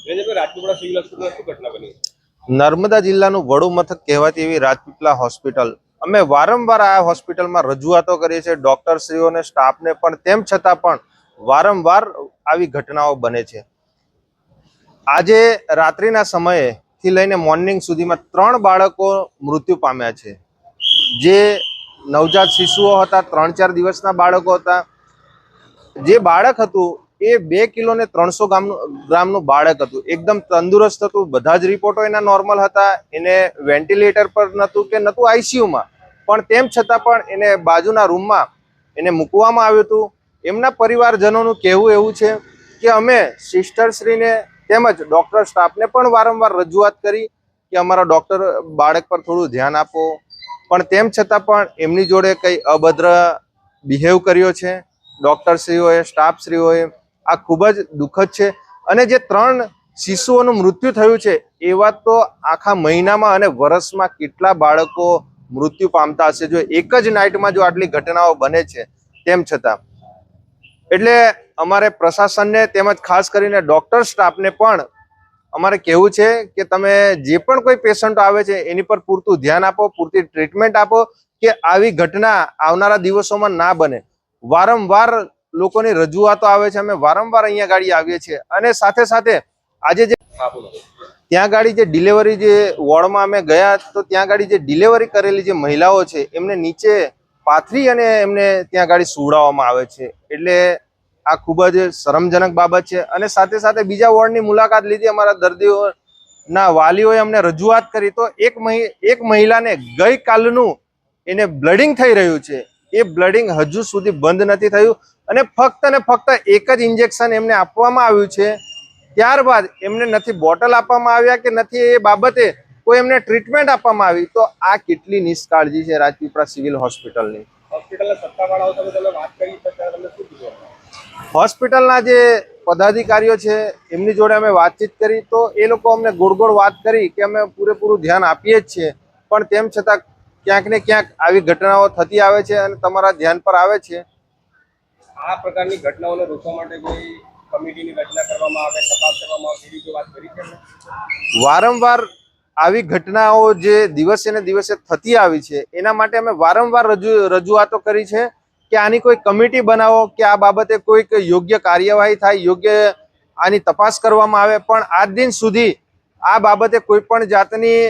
Rajpipla civil હોસ્પિટલમાં શું ઘટના બની? નર્મદા જિલ્લાનું વડુ મથક કહેવાતી એવી રાજપીપળા હોસ્પિટલ, અમે વારંવાર આ હોસ્પિટલમાં રજૂઆતો કરીએ છીએ, ડોક્ટરશ્રીઓને, સ્ટાફને, પણ તેમ છતાં પણ વારંવાર આવી ઘટનાઓ બને છે. આજે રાત્રિના સમયેથી લઈને મોર્નિંગ સુધીમાં 3 બાળકો મૃત્યુ પામ્યા છે. જે નવજાત શિશુઓ હતા, 3-4 દિવસના બાળકો હતા. જે બાળક હતું એ 2 કિલો ને 300 ગ્રામનું બાળક હતું, એકદમ તંદુરસ્ત હતું, બધા જ રિપોર્ટો એના નોર્મલ હતા. એને વેન્ટિલેટર પર નહોતું કે નહોતું આઈસીયુમાં, પણ તેમ છતાં પણ એને બાજુના રૂમમાં એને મૂકવામાં આવ્યું હતું. એમના પરિવારજનોનું કહેવું એવું છે કે અમે સિસ્ટરશ્રીને તેમજ ડોક્ટર સ્ટાફને પણ વારંવાર રજૂઆત કરી કે અમારા ડોક્ટર બાળક પર થોડું ધ્યાન આપો, પણ તેમ છતાં પણ એમની જોડે કંઈ અભદ્ર બિહેવ કર્યો છે ડોક્ટરશ્રીઓએ, સ્ટાફશ્રીઓએ. આ ખૂબ જ દુઃખદ છે. અને જે 3 શિશુઓનું મૃત્યુ થયું છે, એવા તો આખા મહિનામાં અને વર્ષમાં કેટલા બાળકો મૃત્યુ પામતા હશે જો એક જ નાઇટમાં જો આટલી ઘટનાઓ બને છે તેમ છતાં. એટલે અમારે પ્રશાસનને તેમજ ખાસ કરીને ડોક્ટર સ્ટાફને પણ અમારે કહેવું છે કે તમે જે પણ કોઈ પેશન્ટો આવે છે એની પર પૂરતું ધ્યાન આપો, પૂરતી ટ્રીટમેન્ટ આપો કે આવી ઘટના આવનારા દિવસોમાં ના બને. વારંવાર લોકોની રજૂઆતો આવે છે, અમે વારંવાર અહીંયા ગાડી આવીએ છીએ. અને સાથે સાથે આજે જે ત્યાં ગાડી જે ડિલિવરી જે વોર્ડમાં અમે ગયા તો ત્યાં ગાડી જે ડિલિવરી કરેલી જે મહિલાઓ છે એમને નીચે પાથરી અને એમને ત્યાં ગાડી સુવડાવવામાં આવે છે. એટલે આ ખૂબ જ શરમજનક બાબત છે. અને સાથે સાથે બીજા વોર્ડની મુલાકાત લીધી, અમારા દર્દીઓના વાલીઓએ અમને રજૂઆત કરી તો એક મહિલાને ગઈકાલનું એને બ્લડિંગ થઈ રહ્યું છે. એ બ્લડિંગ હજુ સુધી બંધ નથી થયું અને ફક્ત ને ફક્ત એક જ ઇન્જેક્શન એમને આપવામાં આવ્યું છે. ત્યારબાદ એમને નથી બોટલ આપવામાં આવ્યા કે નથી એ બાબતે કોઈ એમને ટ્રીટમેન્ટ આપવામાં આવી. તો આ કેટલી નિષ્કાળજી છે રાજપીપળા સિવિલ હોસ્પિટલની. હોસ્પિટલના સત્તાવાળાઓ સાથે તમે વાત કરી તો ત્યારે તમને શું કીધું? હોસ્પિટલના જે પદાધિકારીઓ છે એમની જોડે અમે વાતચીત કરી તો એ લોકો અમને ગોળ ગોળ વાત કરી કે અમે પૂરેપૂરું ધ્યાન આપીએ જ છીએ, પણ તેમ છતાં ક્યાંક ને ક્યાંક આવી ઘટનાઓ થતી આવે છે અને તમારા ધ્યાન પર આવે છે. આ પ્રકારની ઘટનાઓને રોકવા માટે કોઈ કમિટીની રચના કરવામાં આવે, તપાસ કરવામાં આવે, એવી વાત કરી છે? વારંવાર આવી ઘટનાઓ જે દિવસે ને દિવસે થતી આવી છે એના માટે અમે વારંવાર રજૂઆતો કરી છે કે આની કોઈ કમિટી બનાવો કે આ બાબતે કોઈક યોગ્ય કાર્યવાહી થાય, યોગ્ય આની તપાસ કરવામાં આવે. પણ આજ દિન સુધી આ બાબતે કોઈ પણ જાતની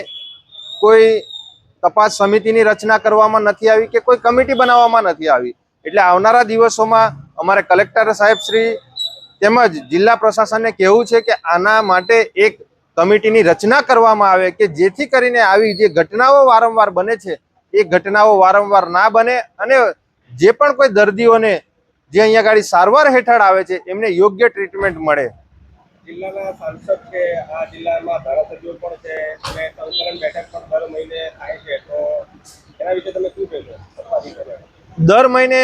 કોઈ તપાસ સમિતિની રચના કરવામાં નથી આવી કે કોઈ કમિટી બનાવવામાં નથી આવી. એટલે આવનારા દિવસોમાં અમારે કલેક્ટર સાહેબ શ્રી તેમજ જિલ્લા પ્રશાસનને કહેવું છે કે આના માટે એક કમિટીની રચના કરવામાં આવે કે જેથી કરીને આવી જે ઘટનાઓ વારંવાર બને છે એ ઘટનાઓ વારંવાર ના બને અને જે પણ કોઈ દર્દીઓને જે અહીંયા ગાડી સારવાર હેઠળ આવે છે એમને યોગ્ય ટ્રીટમેન્ટ મળે. જિલ્લાના સાંસદ છે, આ જિલ્લામાં ધારાસભ્યો પણ છે અને સંકલન બેઠક પણ દર મહિને થાય છે, તો એના વિશે તમે શું કહેશો? દર મહિને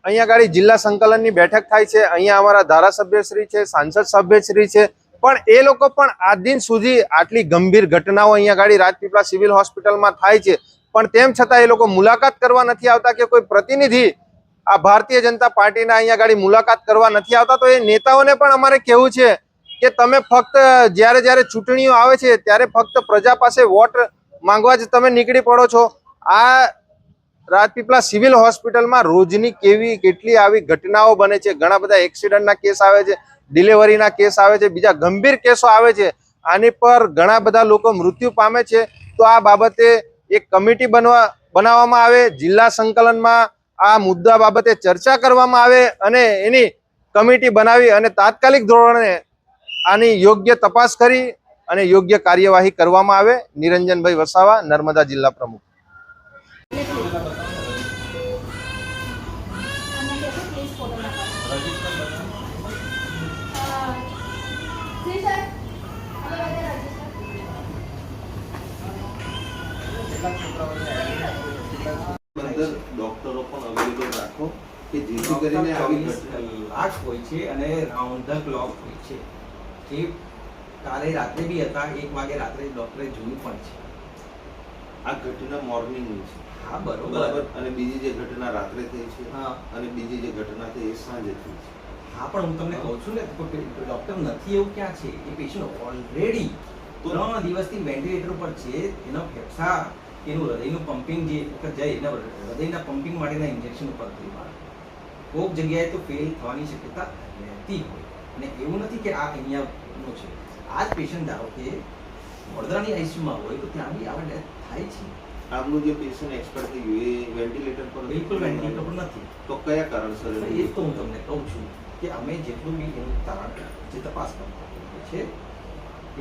અહીંયા ગાડી જિલ્લા સંકલનની બેઠક થાય છે. અહીંયા અમારા ધારાસભ્યશ્રી છે, સાંસદ સભ્યશ્રી છે, પણ એ લોકો પણ આજ દિન સુધી આટલી ગંભીર ઘટનાઓ અહીંયા ગાડી રાજપીપળા સિવિલ હોસ્પિટલમાં થાય છે પણ તેમ છતાં એ લોકો મુલાકાત કરવા નથી આવતા કે કોઈ પ્રતિનિધિ આ ભારતીય જનતા પાર્ટીના અહીંયા ગાડી મુલાકાત કરવા નથી આવતા. તો એ નેતાઓને પણ અમારે કહેવું છે કે તમે ફક્ત જ્યારે જ્યારે ચૂંટણીઓ આવે છે ત્યારે ફક્ત પ્રજા પાસે વોટ માંગવા જ તમે નીકળી પડો છો. આ રાજપીપળા સિવિલ હોસ્પિટલમાં રોજની કેટલી આવી ઘટનાઓ બને છે. ઘણા બધા એક્સિડન્ટના કેસ આવે છે, ડિલિવરીના કેસ આવે છે, બીજા ગંભીર કેસો આવે છે. આની પર ઘણા બધા લોકો મૃત્યુ પામે છે. તો આ બાબતે એક કમિટી બનાવવામાં આવે, જિલ્લા સંકલનમાં આ મુદ્દા બાબતે ચર્ચા કરવામાં આવે અને એની કમિટી બનાવી અને તાત્કાલિક ધોરણે આની યોગ્ય તપાસ કરી અને યોગ્ય કાર્યવાહી કરવામાં આવે. નિરંજનભાઈ વસાવા, નર્મદા જિલ્લા પ્રમુખ. ડોક્ટરો પણ અવેલેબલ રાખો કે જેથી કરીને આવી કલાક હોય છે અને રાઉન્ડ ધ ક્લોક હોય છે. એ કાલે રાત્રે બી હતા, 1 વાગે રાત્રે ડોક્ટરે જોયું પણ છે. આ ઘટના મોર્નિંગની છે. હા બરોબર. અને બીજી જે ઘટના રાત્રે થઈ છે હા, અને બીજી જે ઘટના થઈ એ સાંજે થઈ છે. હા પણ હું તમને કહું છું ને ડોક્ટર નથી એવું ક્યાં છે એ પેશન્ટ ઓલરેડી 3 દિવસથી વેન્ટિલેટર પર છે. એનો ફેફસા એનું હૃદયનું પમ્પિંગ જે વખત જાય એના હૃદયના પમ્પિંગ માટેના ઇન્જેક્શન ઉપર કોઈક જગ્યાએ તો ફેલ થવાની શક્યતા રહેતી હોય. અને એવું નથી કે આ અહીંયાનો છે. આ જ પેશન્ટ ધારો કે વડોદરાની આઈસીયુમાં હોય તો ત્યાં બી આવા ડેથ થાય છે. આપનું જે પેશન્ટ એક્સપર્ટ થઈ ગયું એ વેન્ટિલેટર પર બિલકુલ વેન્ટિલેટર પર નથી. તો કયા કારણસર તો એ તો હું તમને કહું છું કે અમે જેટલું બી એનું તારણ જે તપાસ કરતા હોઈએ છે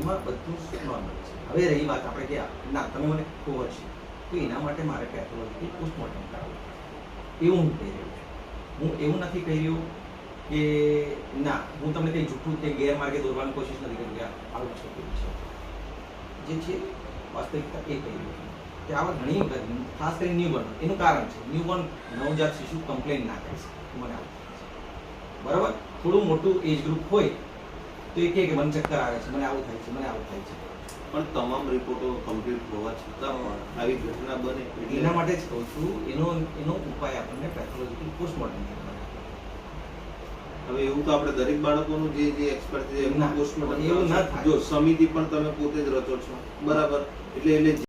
એમાં બધું નોર્મલ છે. હવે રહી વાત આપણે કે ના તમે મને કહો છે તો એના માટે મારે પેથોલોજી પોસ્ટમોર્ટમ કરાવવું એવું હું કહી રહ્યો છું. હું એવું નથી કહી રહ્યો કે ના હું તમને કંઈ જૂઠું કે ગેરમાર્ગે દોરવાની કોશિશ નથી કરી કે આવું છે કેવું છે. જે છે વાસ્તવિકતા એ કહી રહ્યો છું કે આવા ઘણી વખત ખાસ કરીને ન્યૂબોર્ન એનું કારણ છે ન્યૂબોર્ન નવજાત શિશુ કમ્પ્લેન ના કરી શકે મને આવું બરાબર. થોડું મોટું એજ ગ્રુપ હોય તો એ કહે કે મને ચક્કર આવે છે, મને આવું થાય છે, મને આવું થાય છે. પણ તમામ રિપોર્ટો કમ્પ્લીટ હોવા છતાં પણ આવી ઘટના બને એના માટે જ કહું છું એનો ઉપાય આપણને પેથોલોજીકલ પોસ્ટમોર્ટમ કરવાનો. હવે એવું તો આપણે દરેક બાળકોનું જે એક્સપર્ટ છે એમના ના, પોસ્ટમોર્ટમ એવું ના થાય. જો સમિતિ પણ તમે પોતે જ રચો છો બરાબર એટલે